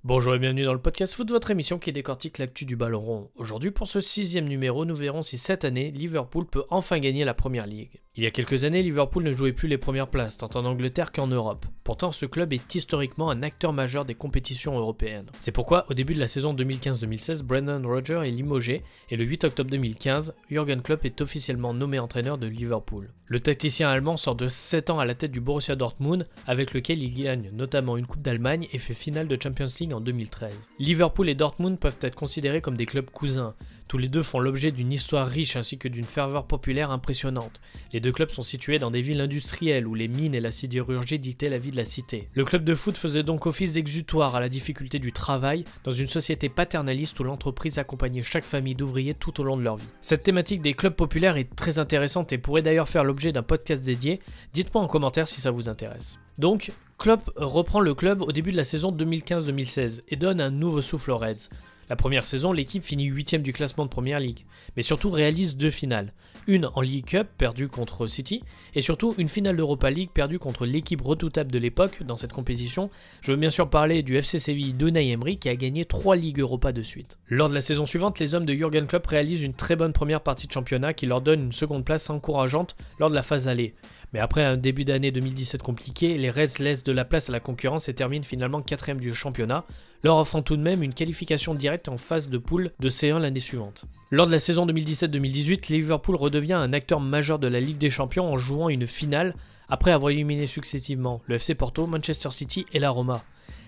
Bonjour et bienvenue dans le podcast Foot, votre émission qui décortique l'actu du ballon rond. Aujourd'hui, pour ce 6e numéro, nous verrons si cette année, Liverpool peut enfin gagner la Premier League. Il y a quelques années, Liverpool ne jouait plus les premières places, tant en Angleterre qu'en Europe. Pourtant, ce club est historiquement un acteur majeur des compétitions européennes. C'est pourquoi, au début de la saison 2015-2016, Brendan Rodgers est limogé et le 8 octobre 2015, Jürgen Klopp est officiellement nommé entraîneur de Liverpool. Le tacticien allemand sort de 7 ans à la tête du Borussia Dortmund, avec lequel il gagne notamment une Coupe d'Allemagne et fait finale de Champions League en 2013. Liverpool et Dortmund peuvent être considérés comme des clubs cousins. Tous les deux font l'objet d'une histoire riche ainsi que d'une ferveur populaire impressionnante. Les deux clubs sont situés dans des villes industrielles où les mines et la sidérurgie dictaient la vie de la cité. Le club de foot faisait donc office d'exutoire à la difficulté du travail dans une société paternaliste où l'entreprise accompagnait chaque famille d'ouvriers tout au long de leur vie. Cette thématique des clubs populaires est très intéressante et pourrait d'ailleurs faire l'objet d'un podcast dédié. Dites-moi en commentaire si ça vous intéresse. Donc, Klopp reprend le club au début de la saison 2015-2016 et donne un nouveau souffle aux Reds. La première saison, l'équipe finit 8ème du classement de Premier League, mais surtout réalise 2 finales. Une en League Cup, perdue contre City, et surtout une finale d'Europa League perdue contre l'équipe redoutable de l'époque dans cette compétition. Je veux bien sûr parler du FC Séville d'Unai Emery qui a gagné 3 Ligues Europa de suite. Lors de la saison suivante, les hommes de Jürgen Klopp réalisent une très bonne première partie de championnat qui leur donne une seconde place encourageante lors de la phase aller. Mais après un début d'année 2017 compliqué, les Reds laissent de la place à la concurrence et terminent finalement 4ème du championnat, leur offrant tout de même une qualification directe en phase de poule de C1 l'année suivante. Lors de la saison 2017-2018, Liverpool redevient un acteur majeur de la Ligue des Champions en jouant une finale après avoir éliminé successivement le FC Porto, Manchester City et la Roma.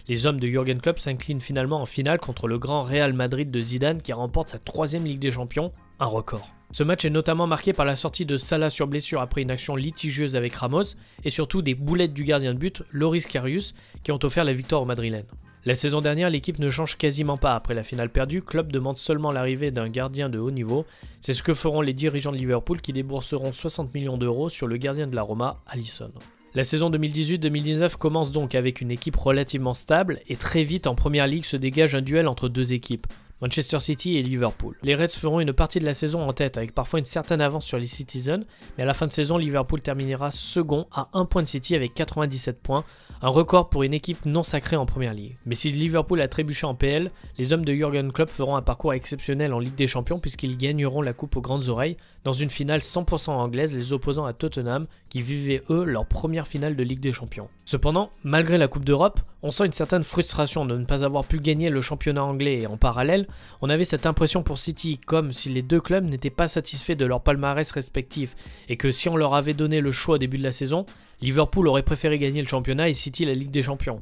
Les hommes de Jürgen Klopp s'inclinent finalement en finale contre le grand Real Madrid de Zidane qui remporte sa 3e Ligue des Champions, un record. Ce match est notamment marqué par la sortie de Salah sur blessure après une action litigieuse avec Ramos et surtout des boulettes du gardien de but, Loris Karius, qui ont offert la victoire aux Madrilènes. La saison dernière, l'équipe ne change quasiment pas après la finale perdue, Klopp demande seulement l'arrivée d'un gardien de haut niveau. C'est ce que feront les dirigeants de Liverpool qui débourseront 60 millions d'euros sur le gardien de la Roma, Alisson. La saison 2018-2019 commence donc avec une équipe relativement stable et très vite en Première Ligue se dégage un duel entre deux équipes, Manchester City et Liverpool. Les Reds feront une partie de la saison en tête avec parfois une certaine avance sur les Citizens, mais à la fin de saison, Liverpool terminera second à 1 point de City avec 97 points, un record pour une équipe non sacrée en Première Ligue. Mais si Liverpool a trébuché en PL, les hommes de Jürgen Klopp feront un parcours exceptionnel en Ligue des Champions puisqu'ils gagneront la coupe aux grandes oreilles dans une finale 100% anglaise, les opposant à Tottenham qui vivaient eux leur première finale de Ligue des Champions. Cependant, malgré la Coupe d'Europe, on sent une certaine frustration de ne pas avoir pu gagner le championnat anglais et en parallèle, on avait cette impression pour City comme si les deux clubs n'étaient pas satisfaits de leur palmarès respectif et que si on leur avait donné le choix au début de la saison, Liverpool aurait préféré gagner le championnat et City la Ligue des Champions.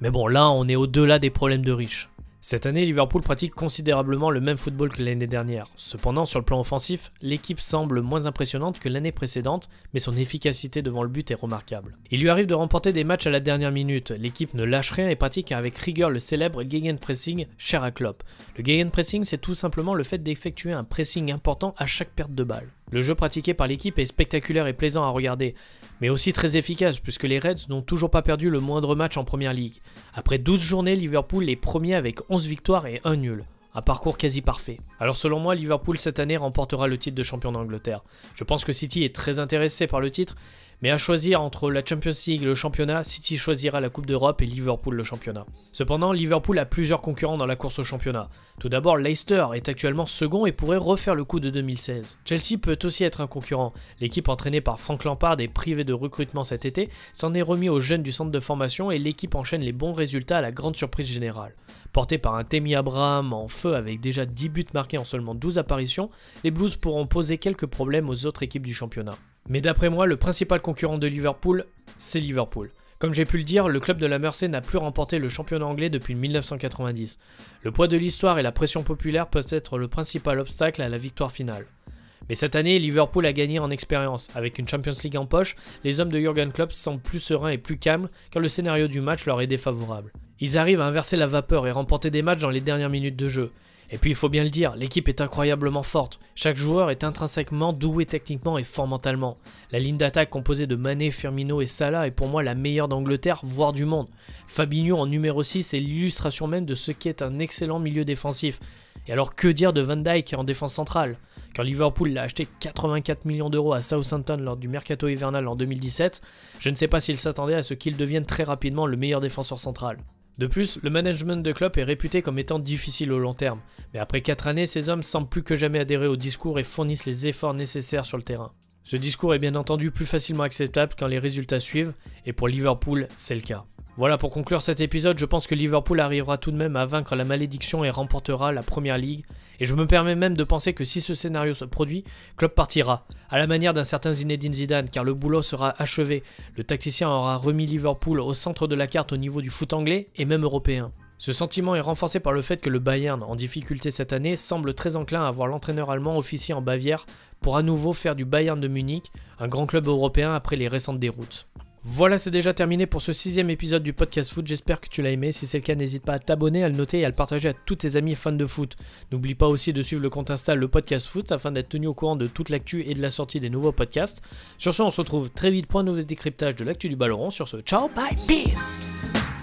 Mais bon, là on est au-delà des problèmes de riches. Cette année, Liverpool pratique considérablement le même football que l'année dernière. Cependant, sur le plan offensif, l'équipe semble moins impressionnante que l'année précédente, mais son efficacité devant le but est remarquable. Il lui arrive de remporter des matchs à la dernière minute. L'équipe ne lâche rien et pratique avec rigueur le célèbre gegenpressing cher à Klopp. Le gegenpressing, c'est tout simplement le fait d'effectuer un pressing important à chaque perte de balle. Le jeu pratiqué par l'équipe est spectaculaire et plaisant à regarder, mais aussi très efficace puisque les Reds n'ont toujours pas perdu le moindre match en Première Ligue. Après 12 journées, Liverpool est premier avec 11 victoires et 1 nul. Un parcours quasi parfait. Alors selon moi, Liverpool cette année remportera le titre de champion d'Angleterre. Je pense que City est très intéressé par le titre, mais à choisir entre la Champions League et le championnat, City choisira la Coupe d'Europe et Liverpool le championnat. Cependant, Liverpool a plusieurs concurrents dans la course au championnat. Tout d'abord, Leicester est actuellement second et pourrait refaire le coup de 2016. Chelsea peut aussi être un concurrent. L'équipe entraînée par Frank Lampard et privée de recrutement cet été s'en est remis aux jeunes du centre de formation et l'équipe enchaîne les bons résultats à la grande surprise générale. Porté par un Tammy Abraham en feu avec déjà 10 buts marqués en seulement 12 apparitions, les Blues pourront poser quelques problèmes aux autres équipes du championnat. Mais d'après moi, le principal concurrent de Liverpool, c'est Liverpool. Comme j'ai pu le dire, le club de la Mersey n'a plus remporté le championnat anglais depuis 1990. Le poids de l'histoire et la pression populaire peuvent être le principal obstacle à la victoire finale. Mais cette année, Liverpool a gagné en expérience. Avec une Champions League en poche, les hommes de Jürgen Klopp semblent plus sereins et plus calmes car le scénario du match leur est défavorable. Ils arrivent à inverser la vapeur et remporter des matchs dans les dernières minutes de jeu. Et puis il faut bien le dire, l'équipe est incroyablement forte. Chaque joueur est intrinsèquement doué techniquement et fort mentalement. La ligne d'attaque composée de Mané, Firmino et Salah est pour moi la meilleure d'Angleterre, voire du monde. Fabinho en numéro 6 est l'illustration même de ce qu'est un excellent milieu défensif. Et alors que dire de Van Dijk en défense centrale? Quand Liverpool l'a acheté 84 millions d'euros à Southampton lors du mercato hivernal en 2017, je ne sais pas s'il s'attendait à ce qu'il devienne très rapidement le meilleur défenseur central. De plus, le management de Klopp est réputé comme étant difficile au long terme, mais après 4 années, ces hommes semblent plus que jamais adhérer au discours et fournissent les efforts nécessaires sur le terrain. Ce discours est bien entendu plus facilement acceptable quand les résultats suivent, et pour Liverpool, c'est le cas. Voilà, pour conclure cet épisode, je pense que Liverpool arrivera tout de même à vaincre la malédiction et remportera la Première Ligue, et je me permets même de penser que si ce scénario se produit, Klopp partira, à la manière d'un certain Zinedine Zidane, car le boulot sera achevé, le tacticien aura remis Liverpool au centre de la carte au niveau du foot anglais et même européen. Ce sentiment est renforcé par le fait que le Bayern, en difficulté cette année, semble très enclin à voir l'entraîneur allemand officier en Bavière pour à nouveau faire du Bayern de Munich, un grand club européen après les récentes déroutes. Voilà, c'est déjà terminé pour ce 6e épisode du podcast foot, j'espère que tu l'as aimé, si c'est le cas n'hésite pas à t'abonner, à le noter et à le partager à tous tes amis fans de foot. N'oublie pas aussi de suivre le compte Insta le podcast foot afin d'être tenu au courant de toute l'actu et de la sortie des nouveaux podcasts. Sur ce, on se retrouve très vite pour un nouveau décryptage de l'actu du ballon rond, sur ce, ciao, bye, peace.